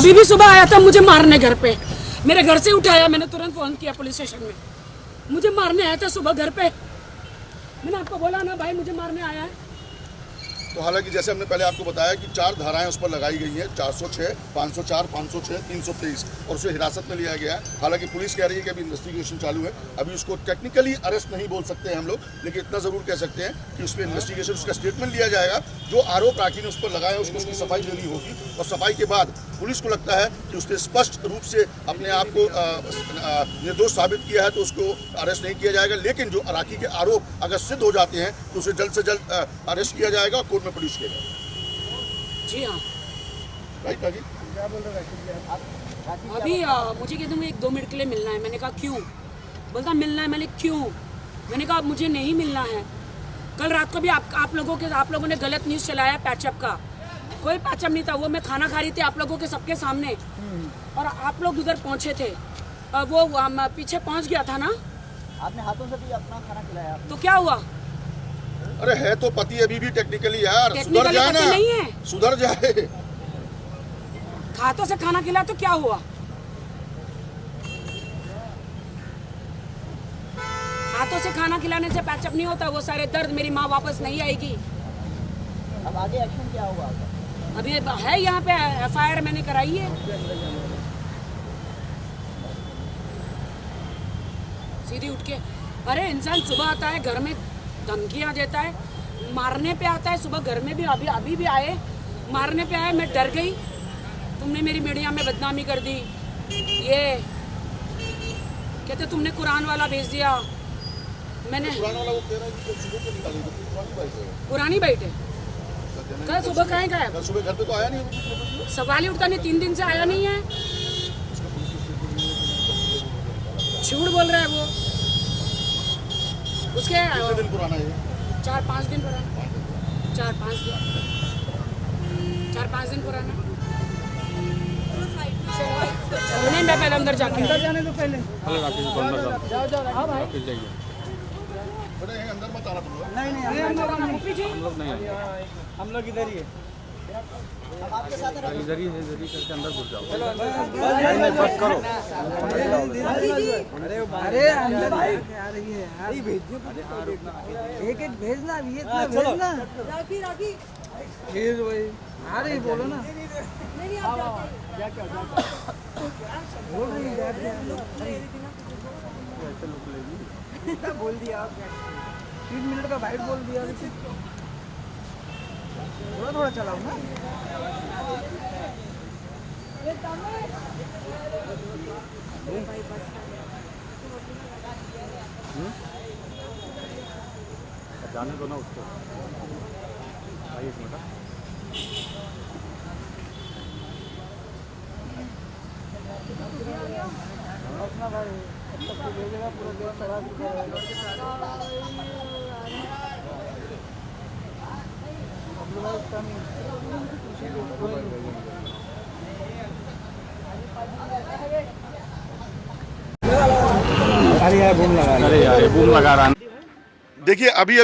अभी भी सुबह आया था मुझे मारने घर पे, मेरे घर से उठाया, मैंने तुरंत फोन किया पुलिस स्टेशन में, मुझे मारने आया था सुबह घर पे। मैंने आपको बोला ना भाई मुझे मारने आया है। तो हालांकि जैसे हमने पहले आपको बताया कि 4 धाराएं उस पर लगाई गई हैं, 406, 504, 506, 323 और उसे हिरासत में लिया गया है। हालांकि पुलिस कह रही है कि अभी इन्वेस्टिगेशन चालू है, अभी उसको टेक्निकली अरेस्ट नहीं बोल सकते हैं हम लोग, लेकिन इतना ज़रूर कह सकते हैं कि उस पर इन्वेस्टिगेशन, उसका स्टेटमेंट लिया जाएगा। जो आरोप राखी ने उस पर लगाया उसको उसकी सफाई देनी होगी और सफाई के बाद पुलिस को लगता है कि उसने स्पष्ट रूप से अपने आप को निर्दोष साबित किया है तो उसको अरेस्ट नहीं किया जाएगा। लेकिन जो राखी के आरोप अगर सिद्ध हो जाते हैं तो उसे जल्द से जल्द अरेस्ट किया जाएगा और कोर्ट में प्रोड्यूस किया जाएगा। जी हाँ, राइट राखी? क्या बोल रहे राखी? अभी मुझे कहते हैं 1-2 मिनट के लिए मिलना है। मैंने कहा क्यों? बोलता मिलना है। मैंने क्यों? मैंने कहा मुझे नहीं मिलना है। कल रात को भी आप लोगों ने गलत न्यूज़ चलाया पैचअप का, कोई पैचअप नहीं था, वो मैं खाना खा रही थी आप लोगों के सबके सामने और आप लोग उधर पहुंचे थे, वो पीछे पहुंच गया था ना, आपने हाथों से भी अपना खाना खिलाया। तो क्या हुआ? अरे है तो पति अभी भी टेक्निकली यार, सुधर टेक्निकली जाए पति ना, नहीं है। सुधर जाए। हाथों से खाना खिलाया तो क्या हुआ? हाथों से खाना खिलाने से पैचअप नहीं होता। वो सारे दर्द, मेरी माँ वापस नहीं आएगी। अब आगे एक्शन क्या होगा आपका? अभी है यहाँ पे FIR मैंने कराई है। सीधी उठ के, अरे इंसान सुबह आता है घर में धमकियाँ देता है, मारने पे आता है। सुबह घर में भी अभी भी आए, मारने पे आए। मैं डर गई, तुमने मेरी मीडिया में बदनामी कर दी, ये कहते तुमने कुरान वाला भेज दिया। मैंने पुरानी बाइट है, कल सुबह कहाँ गया? कल सुबह घर पे तो आया नहीं, सवाल ही उठता नहीं, 3 दिन से आया नहीं है। झूठ बोल रहा है वो। उसके कितने दिन पुराना है? 4-5 दिन पुराना, 4-5 दिन पुराना। नहीं, मैं पहले अंदर जाने दो पहले। हाँ भाई, बड़े हैं, अंदर मत आना तुम लोग। नहीं हम लोग इधर ही है। आपके साथ इधर ही करके अंदर घुस जाओ। अरे अंदर आ रही है यार, भेज एक भेजना, ये भेजना। भेज वही आ रही, बोलो ना। बोल रही है, बोल दिया आप 3 मिनट का बाइट बोल दिया। थोड़ा थोड़ा चलाओ ना। जाने दो ना उसको भाई, 1 मिनट। अपना भाई भेजेगा, पूरा देश चला चुका अरे यार बूम लगा रहा है। देखिए अभी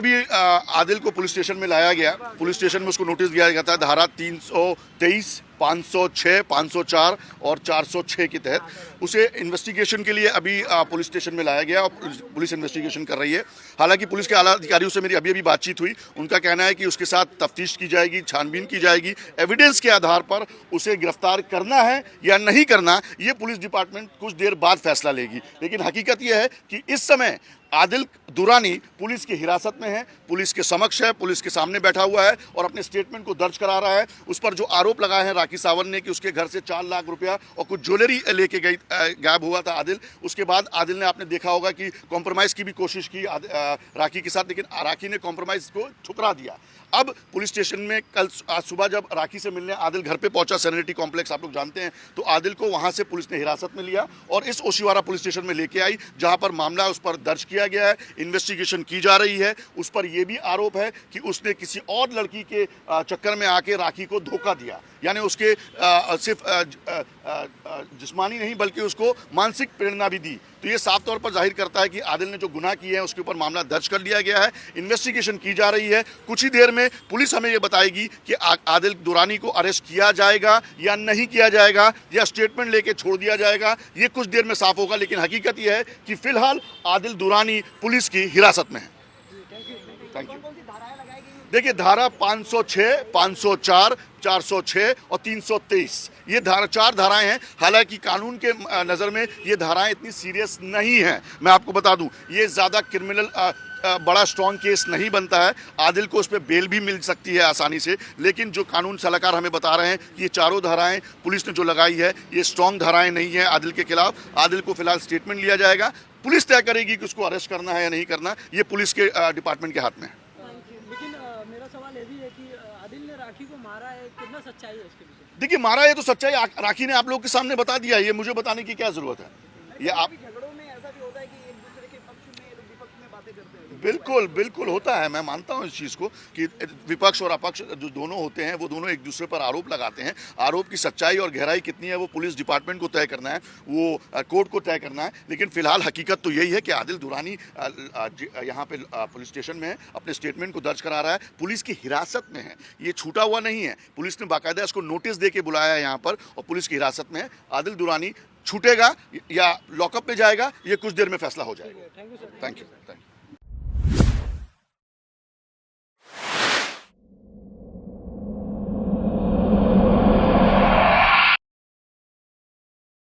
आदिल को पुलिस स्टेशन में लाया गया। पुलिस स्टेशन में उसको नोटिस दिया गया था धारा 323, 506, 504 और 406 के तहत। उसे इन्वेस्टिगेशन के लिए अभी पुलिस स्टेशन में लाया गया और पुलिस इन्वेस्टिगेशन कर रही है। हालांकि पुलिस के आला अधिकारियों से मेरी अभी बातचीत हुई। उनका कहना है कि उसके साथ तफ्तीश की जाएगी, छानबीन की जाएगी, एविडेंस के आधार पर उसे गिरफ्तार करना है या नहीं करना, ये पुलिस डिपार्टमेंट कुछ देर बाद फैसला लेगी। लेकिन हकीकत यह है कि इस समय आदिल दुरानी पुलिस की हिरासत में है, पुलिस के समक्ष है, पुलिस के सामने बैठा हुआ है और अपने स्टेटमेंट को दर्ज करा रहा है। उस पर जो आरोप लगाए हैं राखी सावंत ने कि उसके घर से 4 लाख रुपया और कुछ ज्वेलरी लेके गायब हुआ था आदिल। उसके बाद आदिल ने, आपने देखा होगा कि कॉम्प्रोमाइज़ की भी कोशिश की राखी के साथ, लेकिन राखी ने कॉम्प्रोमाइज़ को ठुकरा दिया। अब पुलिस स्टेशन में आज सुबह जब राखी से मिलने आदिल घर पे पहुंचा, सेरेनिटी कॉम्प्लेक्स आप लोग जानते हैं, तो आदिल को वहां से पुलिस ने हिरासत में लिया और इस ओशिवारा पुलिस स्टेशन में लेके आई, जहां पर मामला उस पर दर्ज किया गया है, इन्वेस्टिगेशन की जा रही है। उस पर यह भी आरोप है कि उसने किसी और लड़की के चक्कर में आके राखी को धोखा दिया। यानी उसके सिर्फ जिस्मानी नहीं बल्कि उसको मानसिक प्रेरणा भी दी। तो ये साफ तौर पर जाहिर करता है कि आदिल ने जो गुनाह किए हैं उसके ऊपर मामला दर्ज कर लिया गया है, इन्वेस्टिगेशन की जा रही है। कुछ ही देर में पुलिस हमें ये बताएगी कि आदिल दुरानी को अरेस्ट किया जाएगा या नहीं किया जाएगा, या स्टेटमेंट लेके छोड़ दिया जाएगा, ये कुछ देर में साफ होगा। लेकिन हकीकत यह है कि फिलहाल आदिल दुरानी पुलिस की हिरासत में है। Thank you. देखिए, धारा 506, 504, 406 और 323 ये चार धाराएं हैं। हालांकि कानून के नज़र में ये धाराएं इतनी सीरियस नहीं हैं। मैं आपको बता दूं, ये ज़्यादा क्रिमिनल बड़ा स्ट्रॉन्ग केस नहीं बनता है। आदिल को उस पर बेल भी मिल सकती है आसानी से। लेकिन जो कानून सलाहकार हमें बता रहे हैं कि ये चारों धाराएं पुलिस ने जो लगाई है ये स्ट्रॉन्ग धाराएं नहीं है आदिल के खिलाफ। आदिल को फिलहाल स्टेटमेंट लिया जाएगा, पुलिस तय करेगी कि उसको अरेस्ट करना है या नहीं करना। ये पुलिस के डिपार्टमेंट के हाथ में है। लेकिन मेरा सवाल ये भी है कि आदिल ने राखी को मारा है, कितना सच्चाई है इसके पीछे? देखिए, मारा है तो सच्चाई राखी ने आप लोग के सामने बता दिया है, ये मुझे बताने की क्या जरूरत है? ये आप झगड़ों में ऐसा भी होता है कि एक दूसरे के पक्ष में विपक्ष में बातें करते हैं। बिल्कुल बिल्कुल होता है। मैं मानता हूं इस चीज़ को कि विपक्ष और अपक्ष जो दोनों होते हैं वो दोनों एक दूसरे पर आरोप लगाते हैं। आरोप की सच्चाई और गहराई कितनी है वो पुलिस डिपार्टमेंट को तय करना है, वो कोर्ट को तय करना है। लेकिन फिलहाल हकीकत तो यही है कि आदिल दुरानी यहाँ पे पुलिस स्टेशन में है, अपने स्टेटमेंट को दर्ज करा रहा है, पुलिस की हिरासत में है। ये छूटा हुआ नहीं है, पुलिस ने बाकायदा इसको नोटिस दे के बुलाया है यहाँ पर और पुलिस की हिरासत में है। आदिल दुरानी छूटेगा या लॉकअप में जाएगा, ये कुछ देर में फैसला हो जाएगा। Thank you.